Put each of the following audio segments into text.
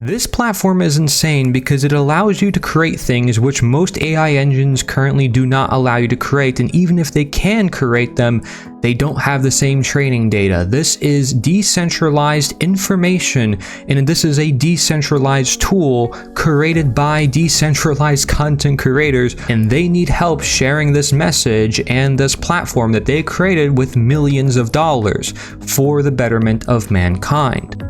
This platform is insane because it allows you to create things which most AI engines currently do not allow you to create, and even if they can create them, they don't have the same training data. This is decentralized information, and this is a decentralized tool created by decentralized content creators, and they need help sharing this message and this platform that they created with millions of dollars for the betterment of mankind.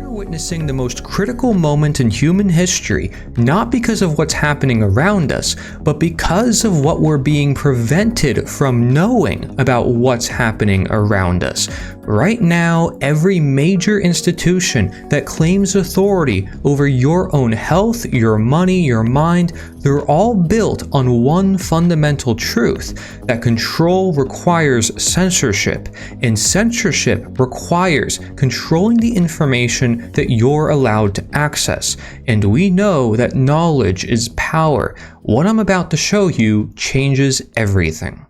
Witnessing the most critical moment in human history, not because of what's happening around us, but because of what we're being prevented from knowing about what's happening around us. Right now, every major institution that claims authority over your own health, your money, your mind, they're all built on one fundamental truth, that control requires censorship, and censorship requires controlling the information that you're allowed to access. And we know that knowledge is power. What I'm about to show you changes everything.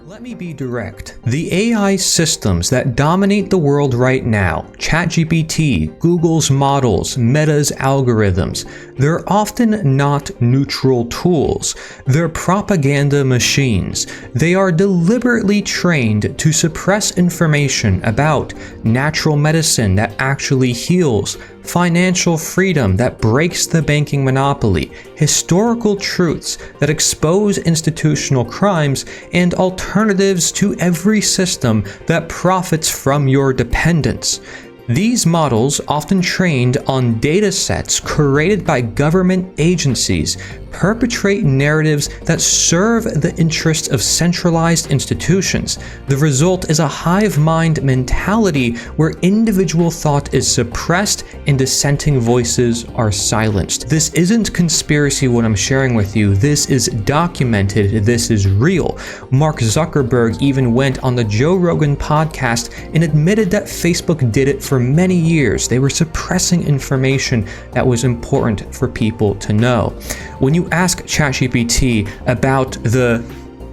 Let me be direct. The AI systems that dominate the world right now, ChatGPT, Google's models, Meta's algorithms, they're often not neutral tools. They're propaganda machines. They are deliberately trained to suppress information about natural medicine that actually heals, financial freedom that breaks the banking monopoly, historical truths that expose institutional crimes, and alternatives to every system that profits from your dependence. These models, often trained on data sets created by government agencies, perpetrate narratives that serve the interests of centralized institutions. The result is a hive mind mentality where individual thought is suppressed and dissenting voices are silenced. This isn't conspiracy what I'm sharing with you. This is documented. This is real. Mark Zuckerberg even went on the Joe Rogan podcast and admitted that Facebook did it for many years. They were suppressing information that was important for people to know. When you ask ChatGPT about the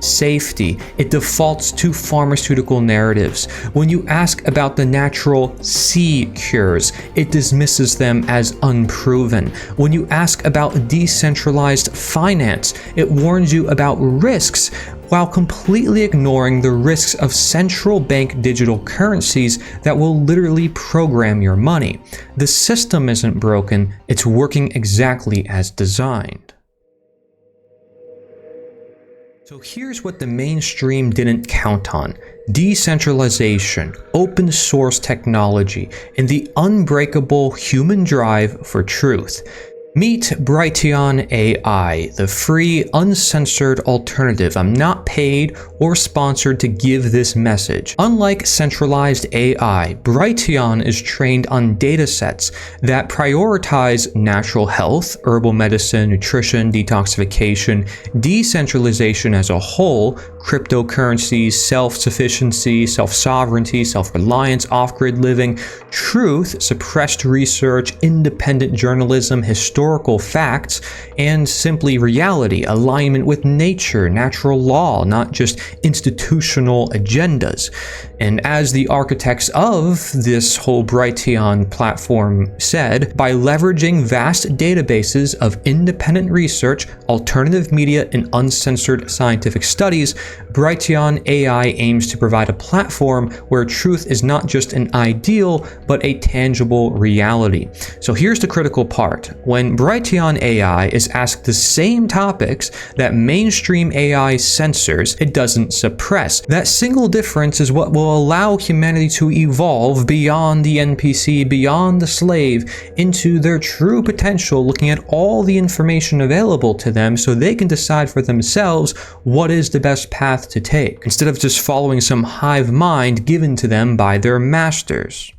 safety, it defaults to pharmaceutical narratives. When you ask about the natural sea cures, it dismisses them as unproven. When you ask about decentralized finance, it warns you about risks while completely ignoring the risks of central bank digital currencies that will literally program your money. The system isn't broken, it's working exactly as designed. So here's what the mainstream didn't count on: decentralization, open source technology, and the unbreakable human drive for truth. Meet Brighteon AI, the free, uncensored alternative. I'm not paid or sponsored to give this message. Unlike centralized AI, Brighteon is trained on datasets that prioritize natural health, herbal medicine, nutrition, detoxification, decentralization as a whole, cryptocurrencies, self-sufficiency, self-sovereignty, self-reliance, off-grid living, truth, suppressed research, independent journalism, historical facts, and simply reality, alignment with nature, natural law, not just institutional agendas. And as the architects of this whole Brighteon platform said, by leveraging vast databases of independent research, alternative media, and uncensored scientific studies, Brighteon AI aims to provide a platform where truth is not just an ideal, but a tangible reality. So here's the critical part. When Brighteon AI is asked the same topics that mainstream AI censors, it doesn't suppress. That single difference is what will allow humanity to evolve beyond the NPC, beyond the slave, into their true potential, looking at all the information available to them so they can decide for themselves what is the best path to take, instead of just following some hive mind given to them by their masters.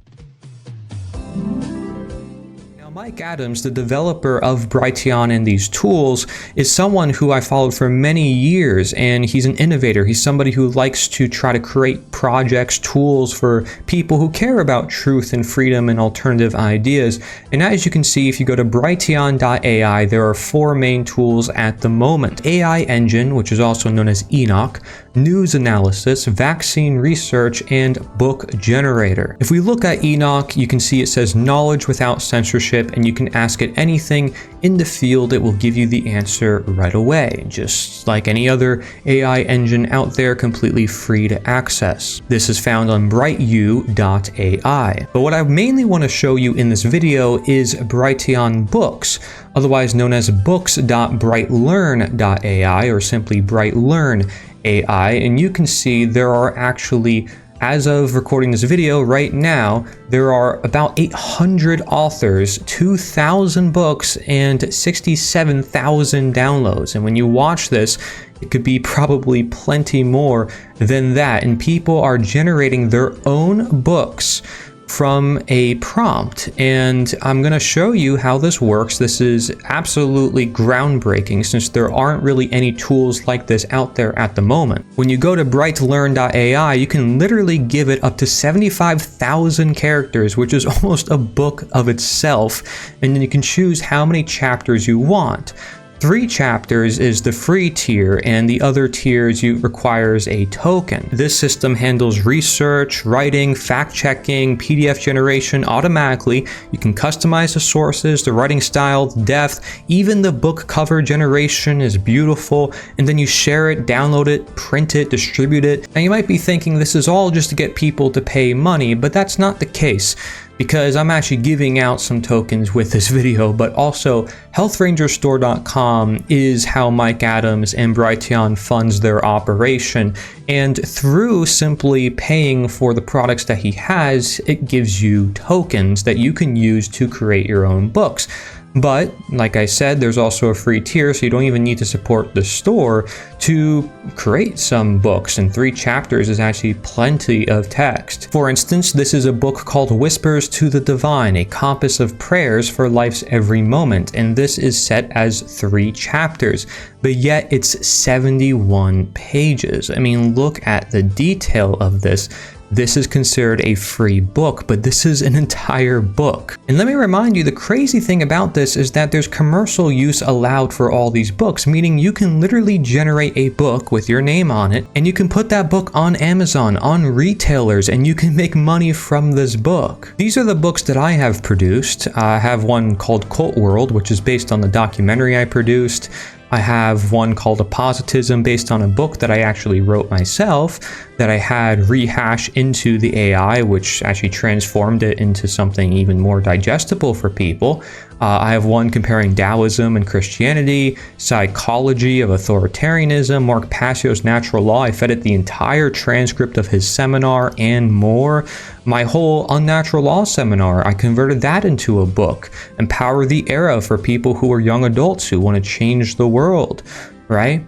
Mike Adams, the developer of Brighteon and these tools, is someone who I followed for many years, and he's an innovator. He's somebody who likes to try to create projects, tools for people who care about truth and freedom and alternative ideas. And as you can see, if you go to Brighteon.ai, there are 4 main tools at the moment: AI Engine, which is also known as Enoch, News Analysis, Vaccine Research, and Book Generator. If we look at Enoch, you can see it says knowledge without censorship, and you can ask it anything in the field. It will give you the answer right away, just like any other AI engine out there, completely free to access. This is found on brighteon.ai. But what I mainly want to show you in this video is Brighteon Books, otherwise known as books.brightlearn.ai, or simply Brightlearn AI. And you can see there are actually, as of recording this video right now, there are about 800 authors, 2,000 books, and 67,000 downloads. And when you watch this, it could be probably plenty more than that. And people are generating their own books from a prompt, and I'm going to show you how this works. This is absolutely groundbreaking, since there aren't really any tools like this out there at the moment. When you go to brightlearn.ai, you can literally give it up to 75,000 characters, which is almost a book of itself, and then you can choose how many chapters you want. 3 chapters is the free tier, and the other tiers requires a token. This system handles research, writing, fact-checking, PDF generation automatically. You can customize the sources, the writing style, the depth, even the book cover generation is beautiful, and then you share it, download it, print it, distribute it. Now you might be thinking this is all just to get people to pay money, but that's not the case, because I'm actually giving out some tokens with this video. But also healthrangerstore.com is how Mike Adams and Brighteon funds their operation, and through simply paying for the products that he has, it gives you tokens that you can use to create your own books. But like I said, there's also a free tier, so you don't even need to support the store to create some books, and 3 chapters is actually plenty of text. For instance, this is a book called Whispers to the Divine, a compass of prayers for life's every moment, and this is set as 3 chapters, but yet it's 71 pages. I mean, look at the detail of this. This is considered a free book, but this is an entire book. And let me remind you, the crazy thing about this is that there's commercial use allowed for all these books, meaning you can literally generate a book with your name on it, and you can put that book on Amazon, on retailers, and you can make money from this book. These are the books that I have produced. I have one called Cult World, which is based on the documentary I produced. I have one called Apositism, based on a book that I actually wrote myself, that I had rehash into the AI, which actually transformed it into something even more digestible for people. I have one comparing Taoism and Christianity, Psychology of Authoritarianism, Mark Passio's Natural Law. I fed it the entire transcript of his seminar and more. My whole Unnatural Law seminar, I converted that into a book. Empower the Era, for people who are young adults who want to change the world, right?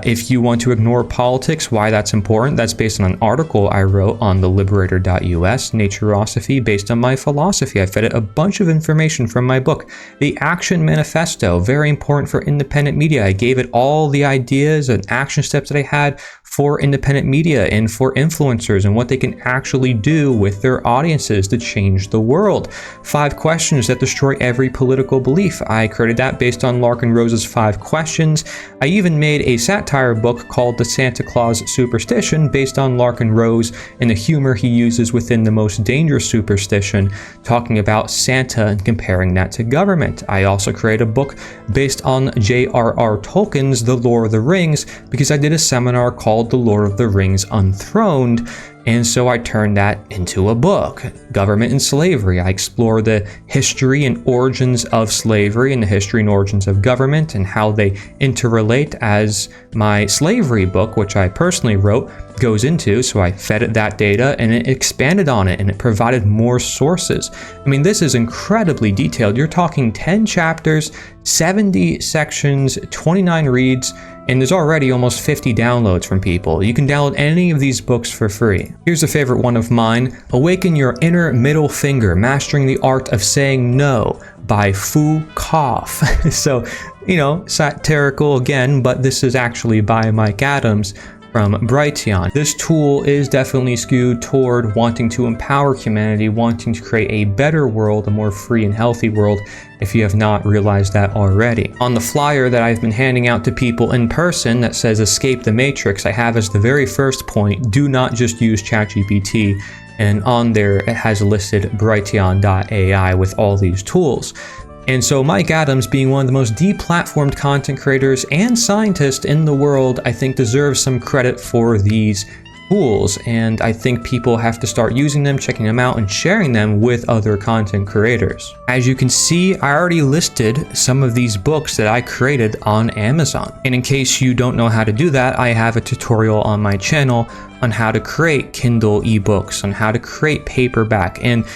If you want to ignore politics, why that's important, that's based on an article I wrote on theliberator.us, Naturosophy, based on my philosophy. I fed it a bunch of information from my book. The Action Manifesto, very important for independent media. I gave it all the ideas and action steps that I had for independent media and for influencers, and what they can actually do with their audiences to change the world. 5 questions that destroy every political belief. I created that based on Larkin Rose's 5 questions. I even made a satire book called The Santa Claus Superstition, based on Larkin Rose and the humor he uses within the most dangerous superstition, talking about Santa and comparing that to government. I also created a book based on J.R.R. Tolkien's The Lord of the Rings, because I did a seminar called The Lord of the Rings Unthroned, and so I turned that into a book. Government and Slavery. I explore the history and origins of slavery and the history and origins of government and how they interrelate, as my slavery book, which I personally wrote, goes into. So I fed it that data and it expanded on it and it provided more sources. I mean, this is incredibly detailed. You're talking 10 chapters, 70 sections, 29 reads, and there's already almost 50 downloads from people. You can download any of these books for free. Here's a favorite one of mine, Awaken Your Inner Middle Finger, Mastering the Art of Saying No by Fu Koff. So, you know, satirical again, but this is actually by Mike Adams from Brighteon. This tool is definitely skewed toward wanting to empower humanity, wanting to create a better world, a more free and healthy world, if you have not realized that already. On the flyer that I've been handing out to people in person that says Escape the Matrix, I have as the very first point, do not just use ChatGPT, and on there it has listed Brighteon.ai with all these tools. And so Mike Adams, being one of the most deplatformed content creators and scientists in the world, I think deserves some credit for these tools. And I think people have to start using them, checking them out, and sharing them with other content creators. As you can see, I already listed some of these books that I created on Amazon. And in case you don't know how to do that, I have a tutorial on my channel on how to create Kindle ebooks, on how to create paperback. And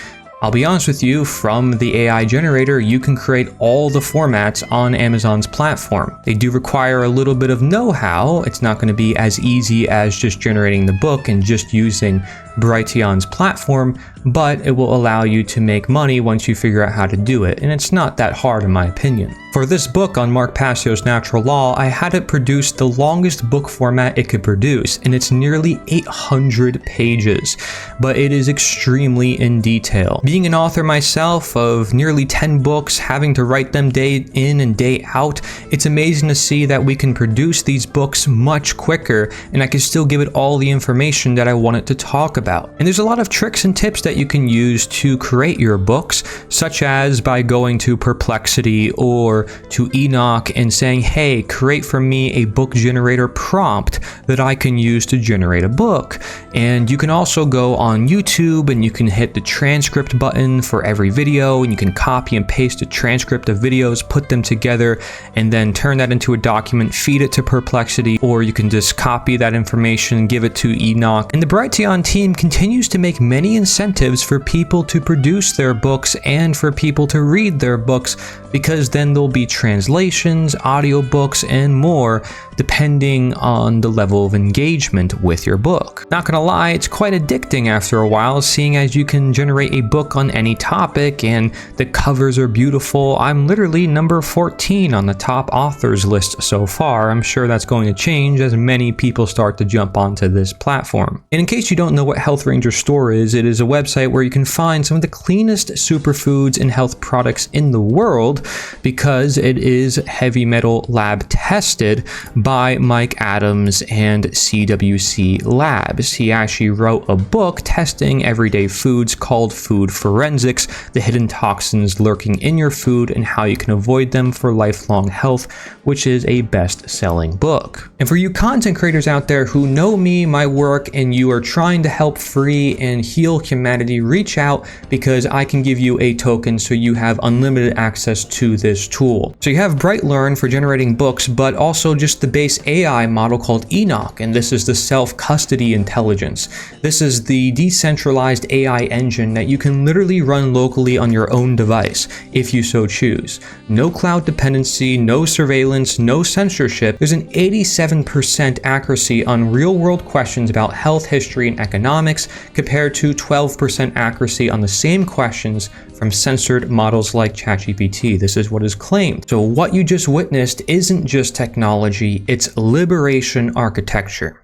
I'll be honest with you, from the AI generator, you can create all the formats on Amazon's platform. They do require a little bit of know-how. It's not going to be as easy as just generating the book and just using Brighteon's platform, but it will allow you to make money once you figure out how to do it, and it's not that hard in my opinion. For this book on Mark Passio's natural law, I had it produce the longest book format it could produce, and it's nearly 800 pages, but it is extremely in detail. Being an author myself of nearly 10 books, having to write them day in and day out, it's amazing to see that we can produce these books much quicker, and I can still give it all the information that I want it to talk about. And there's a lot of tricks and tips that you can use to create your books, such as by going to Perplexity or to Enoch and saying, hey, create for me a book generator prompt that I can use to generate a book. And you can also go on YouTube and you can hit the transcript button for every video, and you can copy and paste a transcript of videos, put them together, and then turn that into a document, feed it to Perplexity, or you can just copy that information, give it to Enoch. And the Brighteon team continues to make many incentives for people to produce their books and for people to read their books, because then there'll be translations, audiobooks, and more depending on the level of engagement with your book. Not gonna lie, it's quite addicting after a while, seeing as you can generate a book on any topic and the covers are beautiful. I'm literally number 14 on the top authors list so far. I'm sure that's going to change as many people start to jump onto this platform. And in case you don't know what Health Ranger Store is, it is a website where you can find some of the cleanest superfoods and health products in the world, because it is heavy metal lab tested by Mike Adams and CWC Labs. He actually wrote a book testing everyday foods called Food Forensics, the hidden toxins lurking in your food and how you can avoid them for lifelong health, which is a best-selling book. And for you content creators out there who know me, my work, and you are trying to help free and heal humanity, reach out, because I can give you a token so you have unlimited access to this tool. So you have BrightLearn for generating books, but also just the base AI model called Enoch, and this is the self-custody intelligence. This is the decentralized AI engine that you can literally run locally on your own device, if you so choose. No cloud dependency, no surveillance, no censorship. There's an 87% accuracy on real-world questions about health, history, and economics, compared to 12% accuracy on the same questions from censored models like ChatGPT. This is what is claimed. So what you just witnessed isn't just technology, it's liberation architecture.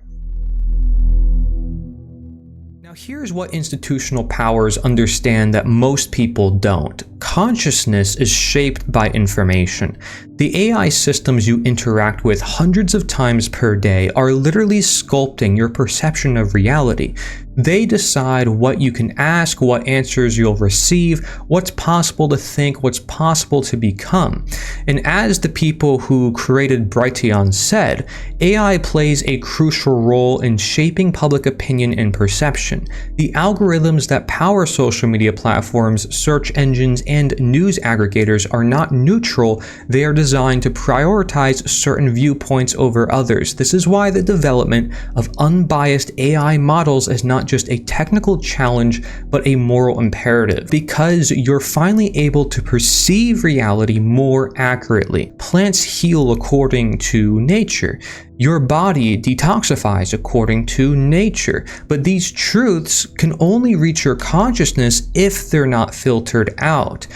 Now here's what institutional powers understand that most people don't. Consciousness is shaped by information. The AI systems you interact with hundreds of times per day are literally sculpting your perception of reality. They decide what you can ask, what answers you'll receive, what's possible to think, what's possible to become. And as the people who created Brighteon said, AI plays a crucial role in shaping public opinion and perception. The algorithms that power social media platforms, search engines, and news aggregators are not neutral. They are designed to prioritize certain viewpoints over others. This is why the development of unbiased AI models is not just a technical challenge, but a moral imperative, because you're finally able to perceive reality more accurately. Plants heal according to nature. Your body detoxifies according to nature, but these truths can only reach your consciousness if they're not filtered out,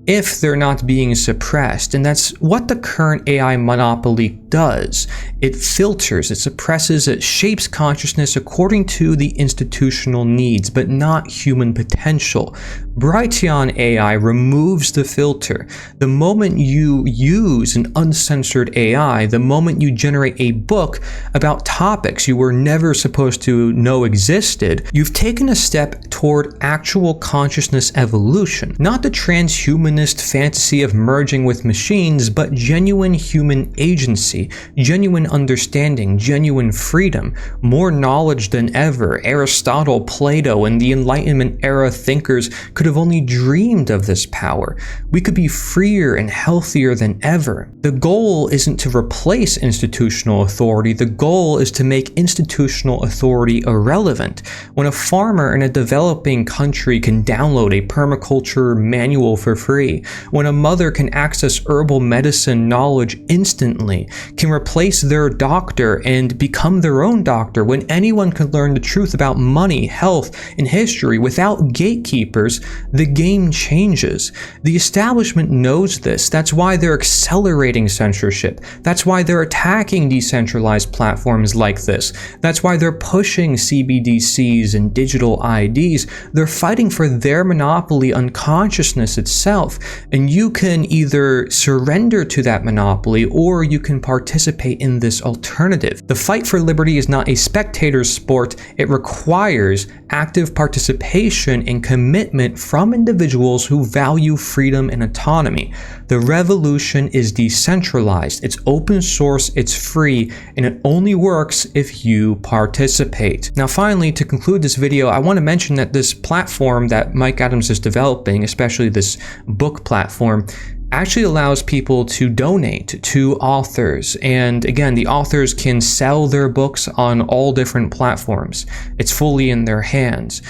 if they're not being suppressed. And that's what the current AI monopoly does. It filters, it suppresses, it shapes consciousness according to the institutional needs, but not human potential. Brighteon AI removes the filter. The moment you use an uncensored AI, the moment you generate a book about topics you were never supposed to know existed, you've taken a step toward actual consciousness evolution. Not the transhumanist fantasy of merging with machines, but genuine human agency, genuine understanding, genuine freedom, more knowledge than ever. Aristotle, Plato, and the Enlightenment era thinkers could have only dreamed of this power. We could be freer and healthier than ever. The goal isn't to replace institutional authority. The goal is to make institutional authority irrelevant. When a farmer in a developing country can download a permaculture manual for free, when a mother can access herbal medicine knowledge instantly, can replace their doctor and become their own doctor, when anyone can learn the truth about money, health, and history without gatekeepers, the game changes. The establishment knows this. That's why they're accelerating censorship. That's why they're attacking decentralized platforms like this. That's why they're pushing CBDCs and digital IDs. They're fighting for their monopoly on consciousness itself. And you can either surrender to that monopoly or you can participate in this alternative. The fight for liberty is not a spectator sport. It requires active participation and commitment from individuals who value freedom and autonomy. The revolution is decentralized. It's open source, it's free, and it only works if you participate. Now, finally, to conclude this video, I want to mention that this platform that Mike Adams is developing, especially this book platform, actually allows people to donate to authors. And again, the authors can sell their books on all different platforms. It's fully in their hands.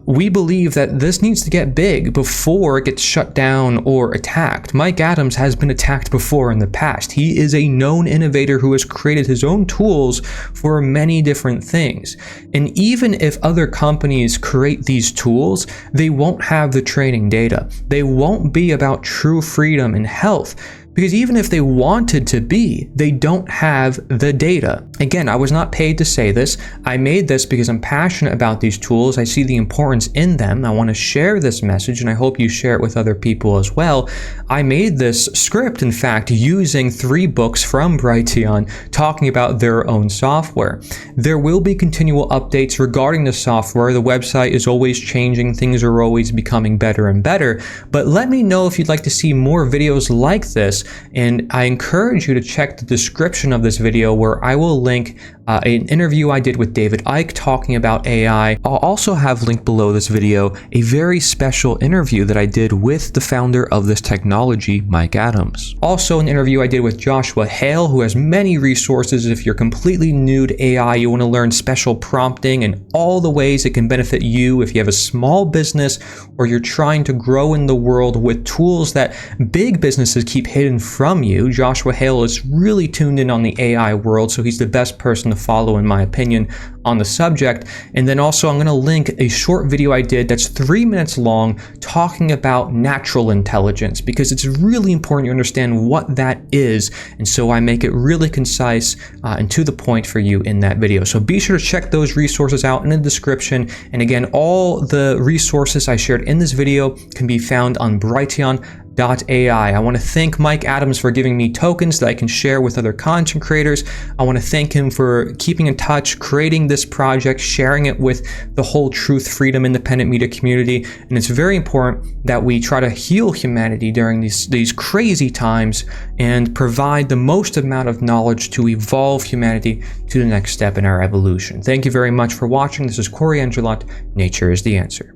We believe that this needs to get big before it gets shut down or attacked. Mike Adams has been attacked before in the past. He is a known innovator who has created his own tools for many different things. And even if other companies create these tools, they won't have the training data. They won't be about true freedom and health. Because even if they wanted to be, they don't have the data. Again, I was not paid to say this. I made this because I'm passionate about these tools. I see the importance in them. I want to share this message, and I hope you share it with other people as well. I made this script, in fact, using 3 books from Brighteon talking about their own software. There will be continual updates regarding the software. The website is always changing. Things are always becoming better and better. But let me know if you'd like to see more videos like this. And I encourage you to check the description of this video, where I will link an interview I did with David Icke talking about AI. I'll also have linked below this video a very special interview that I did with the founder of this technology, Mike Adams. Also an interview I did with Joshua Hale, who has many resources. If you're completely new to AI, you want to learn special prompting and all the ways it can benefit you if you have a small business or you're trying to grow in the world with tools that big businesses keep hidden from you. Joshua Hale is really tuned in on the AI world, so he's the best person to follow, in my opinion, on the subject. And then also I'm going to link a short video I did that's 3 minutes long talking about natural intelligence, because it's really important you understand what that is. And so I make it really concise and to the point for you in that video. So be sure to check those resources out in the description. And again, all the resources I shared in this video can be found on Brighteon.ai. I want to thank Mike Adams for giving me tokens that I can share with other content creators. I want to thank him for keeping in touch, creating this project, sharing it with the whole truth, freedom, independent media community. And it's very important that we try to heal humanity during these crazy times and provide the most amount of knowledge to evolve humanity to the next step in our evolution. Thank you very much for watching. This is Corey Angelot. Nature is the answer.